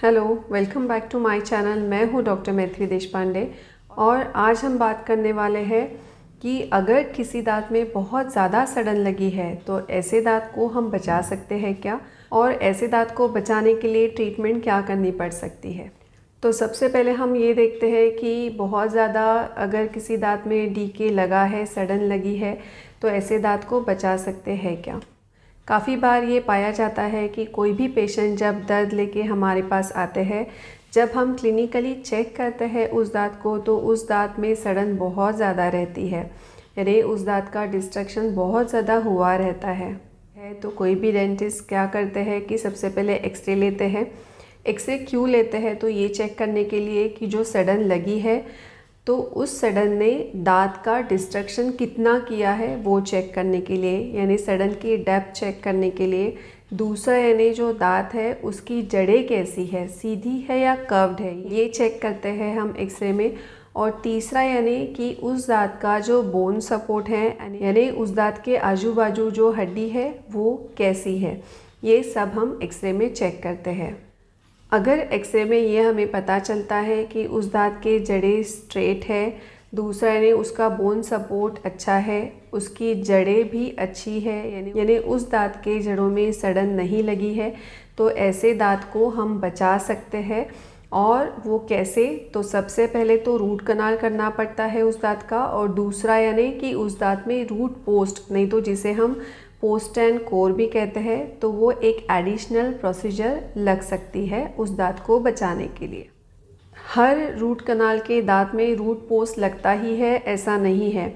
Hello, welcome back to my channel. मैं हूं doctor Maithili Deshpande और आज हम बात करने वाले हैं कि अगर किसी दांत में बहुत ज़्यादा सड़न लगी है तो ऐसे दांत को हम बचा सकते हैं क्या, और ऐसे दांत को बचाने के लिए ट्रीटमेंट क्या करनी पड़ सकती है। तो सबसे पहले हम ये देखते हैं कि बहुत ज़्यादा अगर किसी दांत में डीके लगा है, सड़न लगी है, तो ऐसे दांत को बचा सकते हैं क्या। काफ़ी बार ये पाया जाता है कि कोई भी पेशेंट जब दर्द लेके हमारे पास आते हैं, जब हम क्लिनिकली चेक करते हैं उस दांत को, तो उस दांत में सड़न बहुत ज़्यादा रहती है, यानी उस दांत का डिस्ट्रक्शन बहुत ज़्यादा हुआ रहता है। तो कोई भी डेंटिस्ट क्या करते हैं कि सबसे पहले एक्सरे लेते हैं। एक्सरे क्यों लेते हैं? तो ये चेक करने के लिए कि जो सड़न लगी है तो उस सड़न ने दांत का डिस्ट्रक्शन कितना किया है वो चेक करने के लिए, यानी सड़न की डेप्थ चेक करने के लिए। दूसरा यानी जो दांत है उसकी जड़ें कैसी है, सीधी है या कर्व्ड है, ये चेक करते हैं हम एक्सरे में। और तीसरा यानी कि उस दांत का जो बोन सपोर्ट है, यानी उस दांत के आजू बाजू जो हड्डी है वो कैसी है, ये सब हम एक्सरे में चेक करते हैं। अगर एक्सरे में ये हमें पता चलता है कि उस दांत के जड़ें स्ट्रेट है, दूसरा यानी उसका बोन सपोर्ट अच्छा है, उसकी जड़ें भी अच्छी है, यानी उस दांत के जड़ों में सड़न नहीं लगी है, तो ऐसे दांत को हम बचा सकते हैं। और वो कैसे? तो सबसे पहले तो रूट कनाल करना पड़ता है उस दांत का, और दूसरा यानी कि उस दांत में रूट पोस्ट, नहीं तो जिसे हम पोस्ट एंड कोर भी कहते हैं, तो वो एक एडिशनल प्रोसीजर लग सकती है उस दांत को बचाने के लिए। हर रूट कनाल के दांत में रूट पोस्ट लगता ही है ऐसा नहीं है।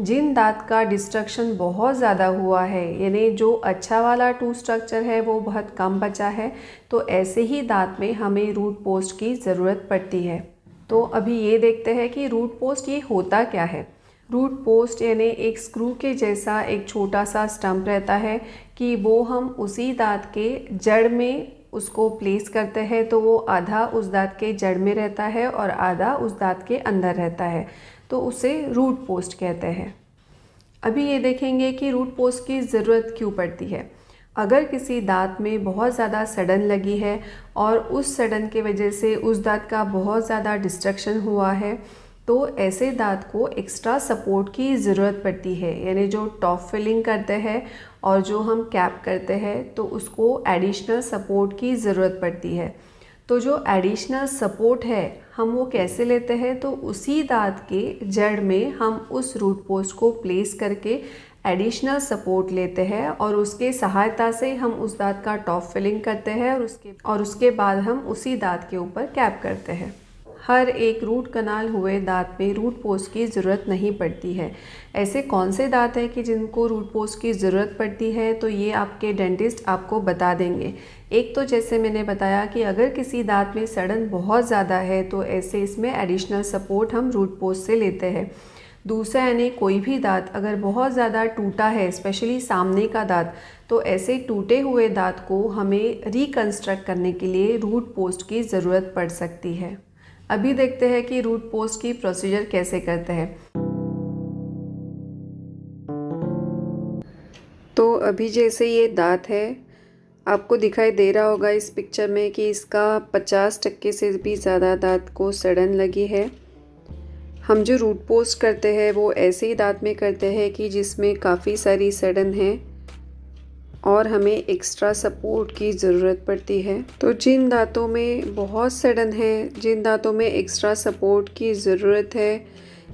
जिन दांत का डिस्ट्रक्शन बहुत ज़्यादा हुआ है, यानी जो अच्छा वाला टूथ स्ट्रक्चर है वो बहुत कम बचा है, तो ऐसे ही दांत में हमें रूट पोस्ट की ज़रूरत पड़ती है। तो अभी ये देखते हैं कि रूट पोस्ट ये होता क्या है। रूट पोस्ट यानी एक स्क्रू के जैसा एक छोटा सा स्टंप रहता है कि वो हम उसी दांत के जड़ में उसको प्लेस करते हैं, तो वो आधा उस दांत के जड़ में रहता है और आधा उस दांत के अंदर रहता है, तो उसे रूट पोस्ट कहते हैं। अभी ये देखेंगे कि रूट पोस्ट की ज़रूरत क्यों पड़ती है। अगर किसी दांत में बहुत ज़्यादा सड़न लगी है और उस सड़न के वजह से उस दांत का बहुत ज़्यादा डिस्ट्रक्शन हुआ है, तो ऐसे दांत को एक्स्ट्रा सपोर्ट की ज़रूरत पड़ती है, यानी जो टॉप फिलिंग करते हैं और जो हम कैप करते हैं, तो उसको एडिशनल सपोर्ट की ज़रूरत पड़ती है। तो जो एडिशनल सपोर्ट है हम वो कैसे लेते हैं? तो उसी दांत के जड़ में हम उस रूट पोस्ट को प्लेस करके एडिशनल सपोर्ट लेते हैं, और उसके सहायता से हम उस दांत का टॉप फिलिंग करते हैं, और उसके बाद हम उसी दांत के ऊपर कैप करते हैं। हर एक रूट कनाल हुए दांत में रूट पोस्ट की ज़रूरत नहीं पड़ती है। ऐसे कौन से दांत हैं कि जिनको रूट पोस्ट की ज़रूरत पड़ती है, तो ये आपके डेंटिस्ट आपको बता देंगे। एक तो जैसे मैंने बताया कि अगर किसी दांत में सड़न बहुत ज़्यादा है, तो ऐसे इसमें एडिशनल सपोर्ट हम रूट पोस्ट से लेते हैं। दूसरा यानी कोई भी दांत अगर बहुत ज़्यादा टूटा है, स्पेशली सामने का दांत, तो ऐसे टूटे हुए दांत को हमें रिकंस्ट्रक्ट करने के लिए रूट पोस्ट की ज़रूरत पड़ सकती है। अभी देखते हैं कि रूट पोस्ट की प्रोसीजर कैसे करते हैं। तो अभी जैसे ये दांत है, आपको दिखाई दे रहा होगा इस पिक्चर में कि इसका 50% से भी ज़्यादा दांत को सड़न लगी है। हम जो रूट पोस्ट करते हैं वो ऐसे ही दांत में करते हैं कि जिसमें काफ़ी सारी सड़न है और हमें एक्स्ट्रा सपोर्ट की ज़रूरत पड़ती है। तो जिन दांतों में बहुत सड़न है, जिन दांतों में एक्स्ट्रा सपोर्ट की ज़रूरत है,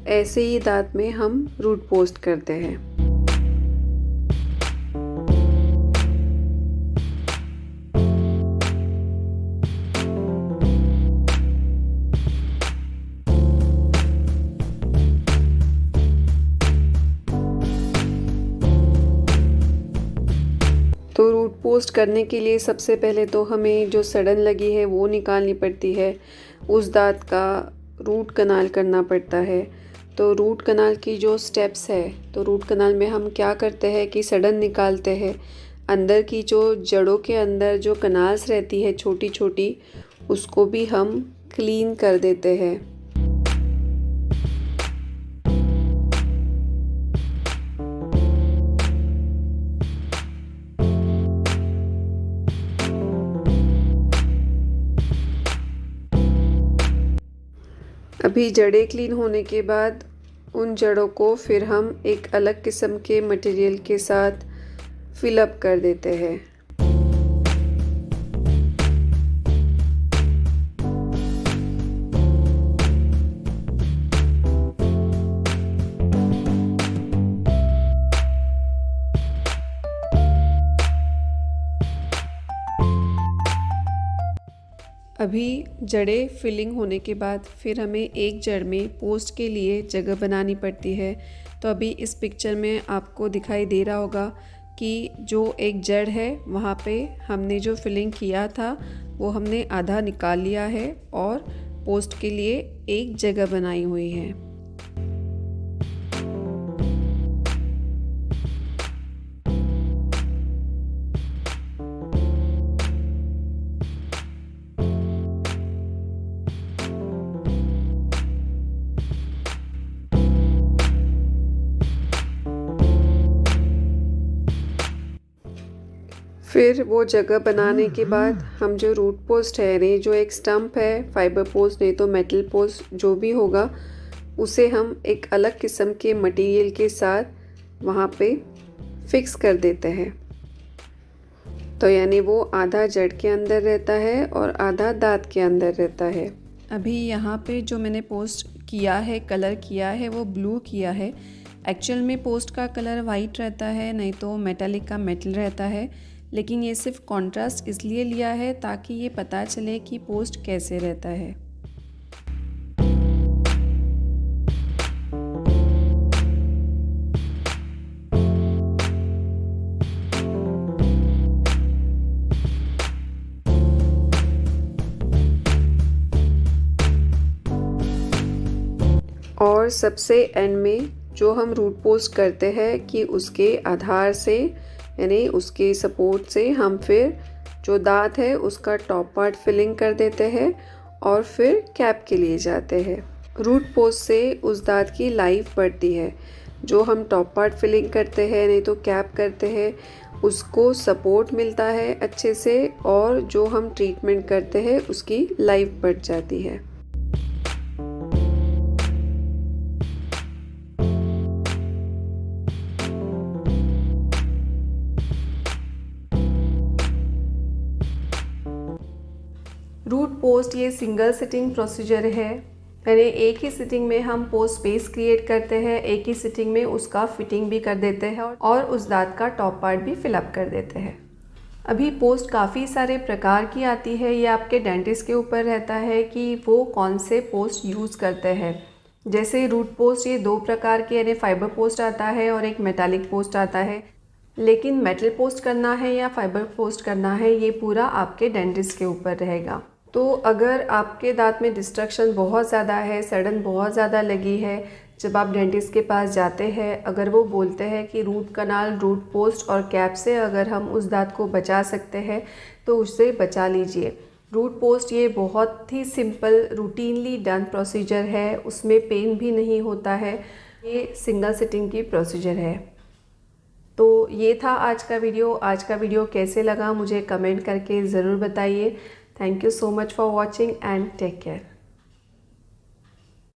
ऐसे ही दांत में हम रूट पोस्ट करते हैं। तो रूट पोस्ट करने के लिए सबसे पहले तो हमें जो सड़न लगी है वो निकालनी पड़ती है, उस दांत का रूट कनाल करना पड़ता है। तो रूट कनाल की जो स्टेप्स है, तो रूट कनाल में हम क्या करते हैं कि सड़न निकालते हैं, अंदर की जो जड़ों के अंदर जो कनाल्स रहती है छोटी छोटी, उसको भी हम क्लीन कर देते हैं। अभी जड़ें क्लीन होने के बाद उन जड़ों को फिर हम एक अलग किस्म के मटेरियल के साथ फिलअप कर देते हैं। अभी जड़ें फिलिंग होने के बाद फिर हमें एक जड़ में पोस्ट के लिए जगह बनानी पड़ती है। तो अभी इस पिक्चर में आपको दिखाई दे रहा होगा कि जो एक जड़ है वहाँ पे हमने जो फिलिंग किया था वो हमने आधा निकाल लिया है और पोस्ट के लिए एक जगह बनाई हुई है। फिर वो जगह बनाने के बाद हम जो रूट पोस्ट है, नहीं जो एक स्टंप है, फाइबर पोस्ट नहीं तो मेटल पोस्ट जो भी होगा, उसे हम एक अलग किस्म के मटेरियल के साथ वहाँ पे फिक्स कर देते हैं। तो यानी वो आधा जड़ के अंदर रहता है और आधा दांत के अंदर रहता है। अभी यहाँ पे जो मैंने पोस्ट किया है, कलर किया है, वो ब्लू किया है। एक्चुअल में पोस्ट का कलर वाइट रहता है, नहीं तो मेटालिक का मेटल रहता है, लेकिन ये सिर्फ कॉन्ट्रास्ट इसलिए लिया है ताकि ये पता चले कि पोस्ट कैसे रहता है। और सबसे एंड में जो हम रूट पोस्ट करते हैं कि उसके आधार से यानी उसके सपोर्ट से हम फिर जो दांत है उसका टॉप पार्ट फिलिंग कर देते हैं और फिर कैप के लिए जाते हैं। रूट पोस्ट से उस दांत की लाइफ बढ़ती है। जो हम टॉप पार्ट फिलिंग करते हैं नहीं तो कैप करते हैं उसको सपोर्ट मिलता है अच्छे से, और जो हम ट्रीटमेंट करते हैं उसकी लाइफ बढ़ जाती है। रूट पोस्ट ये सिंगल सिटिंग प्रोसीजर है, यानी एक ही सिटिंग में हम पोस्ट स्पेस क्रिएट करते हैं, एक ही सिटिंग में उसका फिटिंग भी कर देते हैं और उस दांत का टॉप पार्ट भी फिलअप कर देते हैं। अभी पोस्ट काफ़ी सारे प्रकार की आती है, ये आपके डेंटिस्ट के ऊपर रहता है कि वो कौन से पोस्ट यूज़ करते हैं। जैसे रूट पोस्ट ये दो प्रकार के, यानी फाइबर पोस्ट आता है और एक मेटालिक पोस्ट आता है। लेकिन मेटल पोस्ट करना है या फाइबर पोस्ट करना है ये पूरा आपके डेंटिस्ट के ऊपर रहेगा। तो अगर आपके दांत में डिस्ट्रक्शन बहुत ज़्यादा है, सड़न बहुत ज़्यादा लगी है, जब आप डेंटिस्ट के पास जाते हैं, अगर वो बोलते हैं कि रूट कनाल, रूट पोस्ट और कैप से अगर हम उस दांत को बचा सकते हैं तो उससे बचा लीजिए। रूट पोस्ट ये बहुत ही सिंपल रूटीनली डन प्रोसीजर है, उसमें पेन भी नहीं होता है, ये सिंगल सिटिंग की प्रोसीजर है। तो ये था आज का वीडियो। आज का वीडियो कैसे लगा मुझे कमेंट करके ज़रूर बताइए। Thank you so much for watching and take care.